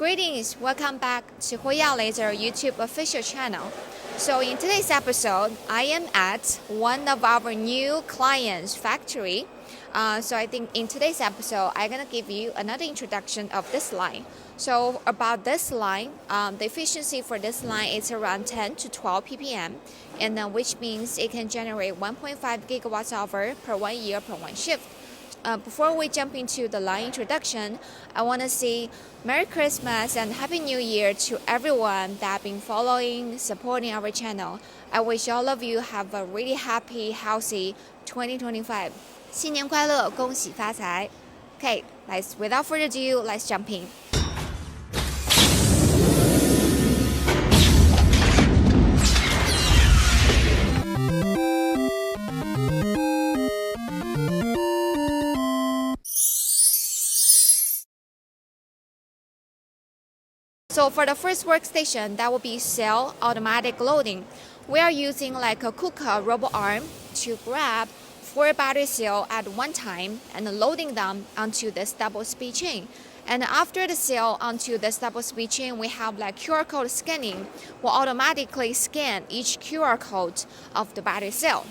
Greetings, welcome back to Huiyaolaser YouTube official channel. So in today's episode, I am at one of our new clients' factory. So I think in today's episode, I'm gonna give you another introduction of this line. So about this line, the efficiency for this line is around 10 to 12 ppm, and which means it can generate 1.5 gigawatts hour per 1 year per one shift. Before we jump into the line introduction, I want to say Merry Christmas and Happy New Year to everyone that have been following, supporting our channel. I wish all of you have a really happy, healthy 2025. 新年快乐，恭喜发财. Okay, without further ado, let's jump in. So for the first workstation, that will be cell automatic loading. We are using like a KUKA robo arm to grab 4 battery cells at one time and loading them onto this double speed chain. And after the cell onto this double speed chain, we have like QR code scanning. Will automatically scan each QR code of the battery cell.